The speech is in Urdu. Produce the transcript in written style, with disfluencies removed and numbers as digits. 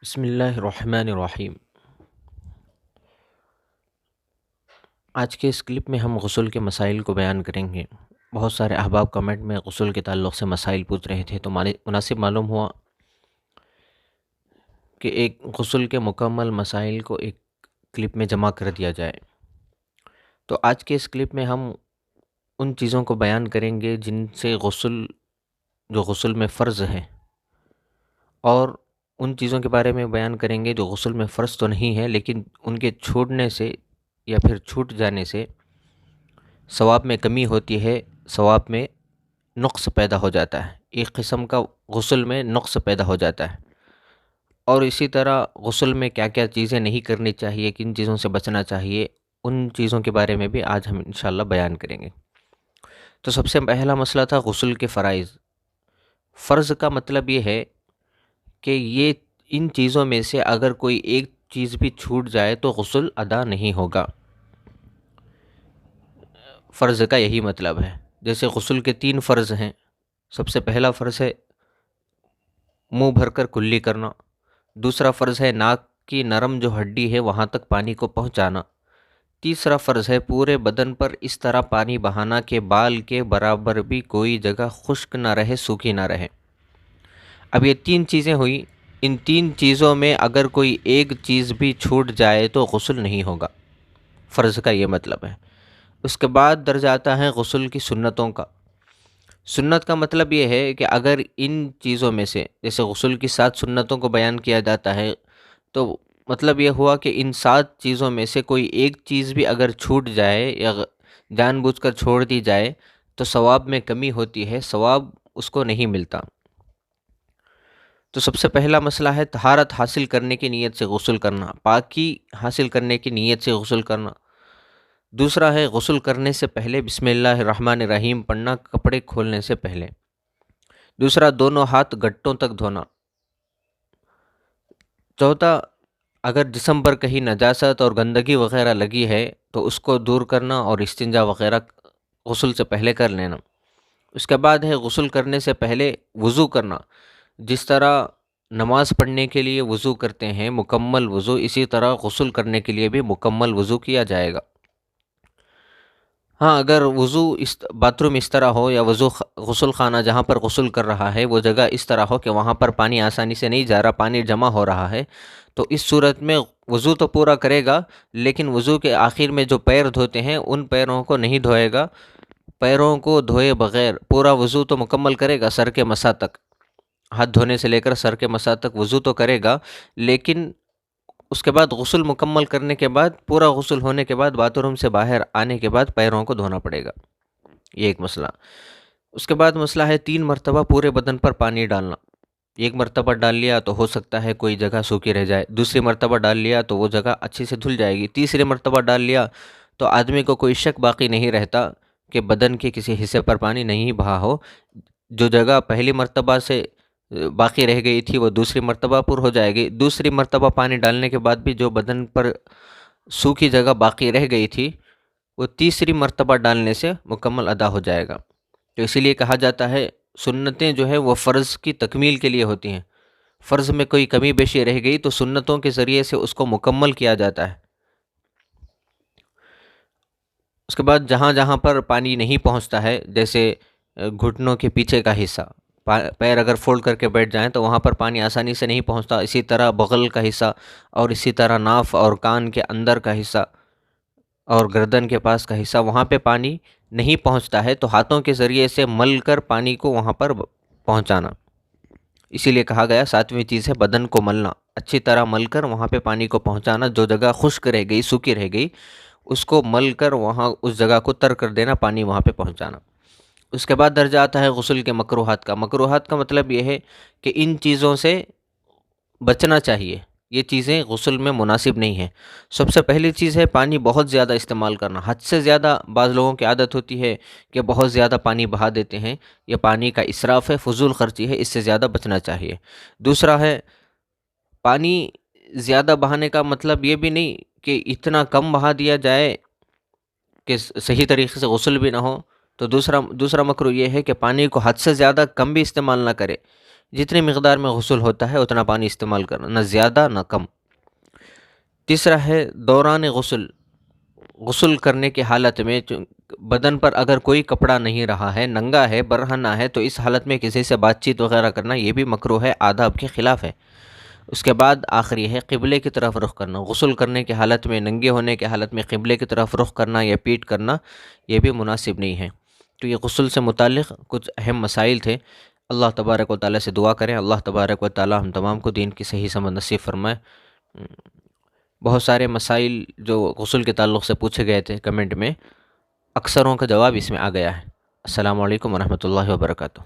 بسم اللہ الرحمن الرحیم۔ آج کے اس کلپ میں ہم غسل کے مسائل کو بیان کریں گے۔ بہت سارے احباب کمنٹ میں غسل کے تعلق سے مسائل پوچھ رہے تھے، تو مناسب معلوم ہوا کہ ایک غسل کے مکمل مسائل کو ایک کلپ میں جمع کر دیا جائے۔ تو آج کے اس کلپ میں ہم ان چیزوں کو بیان کریں گے جن سے غسل میں فرض ہے، اور ان چیزوں کے بارے میں بیان کریں گے جو غسل میں فرض تو نہیں ہے لیکن ان کے چھوٹنے سے یا پھر چھوٹ جانے سے ثواب میں کمی ہوتی ہے، ثواب میں نقص پیدا ہو جاتا ہے، ایک قسم کا غسل میں نقص پیدا ہو جاتا ہے۔ اور اسی طرح غسل میں کیا کیا چیزیں نہیں کرنی چاہیے، کن چیزوں سے بچنا چاہیے، ان چیزوں کے بارے میں بھی آج ہم انشاءاللہ بیان کریں گے۔ تو سب سے پہلا مسئلہ تھا غسل کے فرائض۔ فرض کا مطلب یہ ہے کہ یہ ان چیزوں میں سے اگر کوئی ایک چیز بھی چھوٹ جائے تو غسل ادا نہیں ہوگا۔ فرض کا یہی مطلب ہے۔ جیسے غسل کے 3 فرض ہیں۔ سب سے پہلا فرض ہے منہ بھر کر کلی کرنا، دوسرا فرض ہے ناک کی نرم جو ہڈی ہے وہاں تک پانی کو پہنچانا، تیسرا فرض ہے پورے بدن پر اس طرح پانی بہانا کہ بال کے برابر بھی کوئی جگہ خشک نہ رہے، سوکھی نہ رہے۔ اب یہ 3 چیزیں ہوئی، ان 3 چیزوں میں اگر کوئی ایک چیز بھی چھوٹ جائے تو غسل نہیں ہوگا۔ فرض کا یہ مطلب ہے۔ اس کے بعد درجہ آتا ہے غسل کی سنتوں کا۔ سنت کا مطلب یہ ہے کہ اگر ان چیزوں میں سے، جیسے غسل کی 7 سنتوں کو بیان کیا جاتا ہے، تو مطلب یہ ہوا کہ ان 7 چیزوں میں سے کوئی ایک چیز بھی اگر چھوٹ جائے یا جان بوجھ کر چھوڑ دی جائے تو ثواب میں کمی ہوتی ہے، ثواب اس کو نہیں ملتا۔ تو سب سے پہلا مسئلہ ہے طہارت حاصل کرنے کی نیت سے غسل کرنا، پاکی حاصل کرنے کی نیت سے غسل کرنا۔ دوسرا ہے غسل کرنے سے پہلے بسم اللہ الرحمن الرحیم پڑھنا، کپڑے کھولنے سے پہلے۔ دوسرا دونوں ہاتھ گھٹنوں تک دھونا۔ چوتھا اگر جسم پر کہیں نجاست اور گندگی وغیرہ لگی ہے تو اس کو دور کرنا اور استنجا وغیرہ غسل سے پہلے کر لینا۔ اس کے بعد ہے غسل کرنے سے پہلے وضو کرنا۔ جس طرح نماز پڑھنے کے لیے وضو کرتے ہیں مکمل وضو، اسی طرح غسل کرنے کے لیے بھی مکمل وضو کیا جائے گا۔ ہاں، اگر وضو باتھ روم اس طرح ہو یا غسل خانہ جہاں پر غسل کر رہا ہے وہ جگہ اس طرح ہو کہ وہاں پر پانی آسانی سے نہیں جا رہا، پانی جمع ہو رہا ہے، تو اس صورت میں وضو تو پورا کرے گا لیکن وضو کے آخر میں جو پیر دھوتے ہیں ان پیروں کو نہیں دھوئے گا۔ پیروں کو دھوئے بغیر پورا وضو تو مکمل کرے گا، سر کے مسا تک، ہاتھ دھونے سے لے کر سر کے مسا تک وضو تو کرے گا، لیکن اس کے بعد غسل مکمل کرنے کے بعد، پورا غسل ہونے کے بعد باتھ روم سے باہر آنے کے بعد پیروں کو دھونا پڑے گا۔ یہ ایک مسئلہ۔ اس کے بعد مسئلہ ہے 3 مرتبہ پورے بدن پر پانی ڈالنا۔ ایک مرتبہ ڈال لیا تو ہو سکتا ہے کوئی جگہ سوکھی رہ جائے، دوسری مرتبہ ڈال لیا تو وہ جگہ اچھی سے دھل جائے گی، تیسری مرتبہ ڈال لیا تو آدمی کو کوئی شک باقی نہیں رہتا کہ بدن کے کسی حصے پر پانی نہیں بہا ہو۔ جو جگہ پہلی مرتبہ سے باقی رہ گئی تھی وہ دوسری مرتبہ پر ہو جائے گی، دوسری مرتبہ پانی ڈالنے کے بعد بھی جو بدن پر سوکھی جگہ باقی رہ گئی تھی وہ تیسری مرتبہ ڈالنے سے مکمل ادا ہو جائے گا۔ تو اسی لیے کہا جاتا ہے سنتیں جو ہے وہ فرض کی تکمیل کے لیے ہوتی ہیں۔ فرض میں کوئی کمی بیشی رہ گئی تو سنتوں کے ذریعے سے اس کو مکمل کیا جاتا ہے۔ اس کے بعد جہاں جہاں پر پانی نہیں پہنچتا ہے، جیسے گھٹنوں کے پیچھے کا حصہ، پیر اگر فولڈ کر کے بیٹھ جائیں تو وہاں پر پانی آسانی سے نہیں پہنچتا، اسی طرح بغل کا حصہ اور اسی طرح ناف اور کان کے اندر کا حصہ اور گردن کے پاس کا حصہ، وہاں پہ پانی نہیں پہنچتا ہے تو ہاتھوں کے ذریعے سے مل کر پانی کو وہاں پر پہنچانا۔ اسی لیے کہا گیا 7ویں چیز ہے بدن کو ملنا، اچھی طرح مل کر وہاں پہ پانی کو پہنچانا، جو جگہ خشک رہ گئی، سوکھی رہ گئی، اس کو مل کر وہاں اس جگہ کو تر کر دینا، پانی وہاں پہ پہنچانا۔ اس کے بعد درجہ آتا ہے غسل کے مکروہات کا۔ مکروہات کا مطلب یہ ہے کہ ان چیزوں سے بچنا چاہیے، یہ چیزیں غسل میں مناسب نہیں ہیں۔ سب سے پہلی چیز ہے پانی بہت زیادہ استعمال کرنا، حد سے زیادہ بعض لوگوں کی عادت ہوتی ہے کہ بہت زیادہ پانی بہا دیتے ہیں، یہ پانی کا اسراف ہے، فضول خرچی ہے، اس سے زیادہ بچنا چاہیے۔ دوسرا ہے پانی زیادہ بہانے کا مطلب یہ بھی نہیں کہ اتنا کم بہا دیا جائے کہ صحیح طریقے سے غسل بھی نہ ہو۔ تو دوسرا مکروہ یہ ہے کہ پانی کو حد سے زیادہ کم بھی استعمال نہ کرے، جتنی مقدار میں غسل ہوتا ہے اتنا پانی استعمال کرنا، نہ زیادہ نہ کم۔ تیسرا ہے دوران غسل کرنے کی حالت میں بدن پر اگر کوئی کپڑا نہیں رہا ہے، ننگا ہے، برہنہ ہے، تو اس حالت میں کسی سے بات چیت وغیرہ کرنا یہ بھی مکروہ ہے، آداب کے خلاف ہے۔ اس کے بعد آخری ہے قبلے کی طرف رخ کرنا۔ غسل کرنے کی حالت میں، ننگے ہونے کی حالت میں قبلے کی طرف رخ کرنا یا پیٹ کرنا یہ بھی مناسب نہیں ہے۔ تو یہ غسل سے متعلق کچھ اہم مسائل تھے۔ اللہ تبارک و تعالیٰ سے دعا کریں، اللہ تبارک و تعالیٰ ہم تمام کو دین کی صحیح سمجھ نصیب فرمائے۔ بہت سارے مسائل جو غسل کے تعلق سے پوچھے گئے تھے کمنٹ میں، اکثروں کا جواب اس میں آ گیا ہے۔ السلام علیکم ورحمۃ اللہ وبرکاتہ۔